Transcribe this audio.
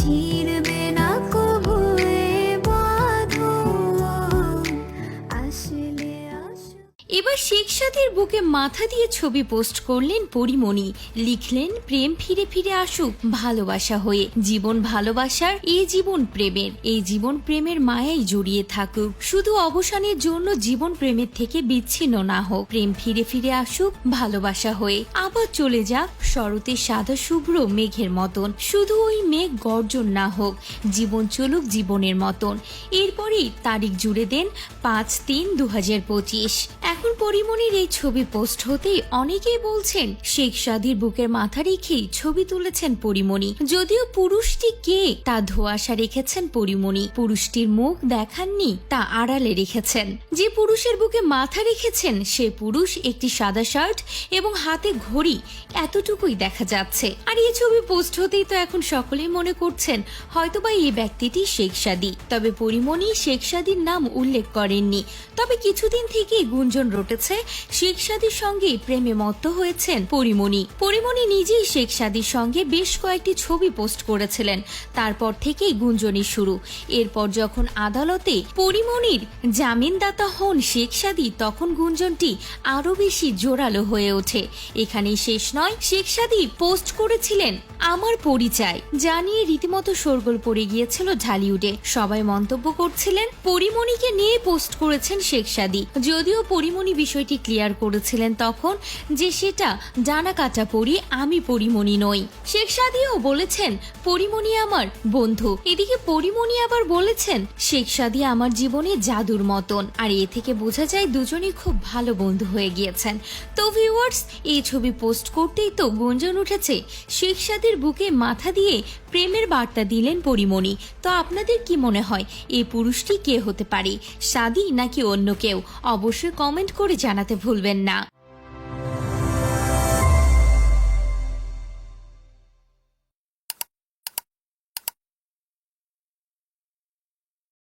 ছিড়বে না কবু এ বাঁধন, আসলে এবার শেখ সাদির বুকে মাথা দিয়ে ছবি পোস্ট করলেন পরিমণি, লিখলেন প্রেম ফিরে ফিরে আসুক ভালোবাসা হয়ে, জীবন ভালোবাসার, এই জীবন প্রেমের, এই জীবন প্রেমের মায়াই জড়িয়ে থাকুক, শুধু অবসানের জন্য জীবন প্রেমের থেকে বিচ্ছিন্ন না হোক, প্রেম ফিরে ফিরে আসুক ভালোবাসা হয়ে, আবার চলে যাক শরতের সাদা শুভ্র মেঘের মতন, শুধু ওই মেঘ গর্জন না হোক, জীবন চলুক জীবনের মতন। এরপরেই তারিখ জুড়ে দেন 5/3/2025। এখন পরিমণির এই ছবি পোস্ট হতেই অনেকেই বলছেন শেখ সাদির বুকের মাথা রেখেই ছবি তুলেছেন পরিমণি, যদিও পুরুষটি কে তা ধোঁয়াশা রেখেছেন পরিমণি, পুরুষটির মুখ দেখাননি, তা আড়ালে রেখেছেন। যে পুরুষের বুকে মাথা রেখেছেন সে পুরুষ একটি সাদা শার্ট এবং হাতে ঘড়ি, এতটুকুই দেখা যাচ্ছে। আর এই ছবি পোস্ট হতেই তো এখন সকলেই মনে করছেন হয়তোবা এই ব্যক্তিটি শেখ সাদি, তবে পরিমণি শেখ সাদির নাম উল্লেখ করেননি। তবে কিছুদিন থেকেই গুঞ্জন রটেছে শেখ সাদির সঙ্গে প্রেমে মত্ত হয়েছেন পরিমণি। পরিমণি নিজেই শেখ সাদির সঙ্গে বেশ কয়েকটি ছবি পোস্ট করেছিলেন, তারপর থেকেই গুঞ্জনই শুরু। এরপর যখন আদালতে পরিমণির জামিনদাতা হন শেখ সাদি, তখন গুঞ্জনটি আরো বেশি জোরালো হয়ে ওঠে। এখানেই শেষ নয়, শেখ সাদি পোস্ট করেছিলেন আমার পরিচয়, জানিয়ে রীতিমতো শোরগোল পড়ে গিয়েছিল ঢালিউডে। সবাই মন্তব্য করছিলেন পরিমণিকে নিয়ে পোস্ট করেছেন শেখ সাদি, যদিও পরিমণি বিষয়টি ক্লিয়ার করেছিলেন তখন যে সেটা ডানা কাটা পরি, আমি পরিমণি নই। শেখ সাদিও বলেছেন পরিমণি আমার বন্ধু। এদিকে পরিমণি আবার বলেছেন শেখ সাদি আমার জীবনে জাদুর মতন। আর এ থেকে বোঝা যায় দুজনেই খুব ভালো বন্ধু হয়ে গিয়েছেন। তো ভিউয়ার্স, এই ছবি পোস্ট করতেই তো গুঞ্জন উঠেছে শেখ সাদির বুকে মাথা দিয়ে প্রেমের বার্তা দিলেন পরিমণি। তো আপনাদের কি মনে হয় এই পুরুষটি কে হতে পারে, সাদি নাকি অন্য কেউ? অবশ্যই কমেন্ট করে জানাতে ভুলবেন না।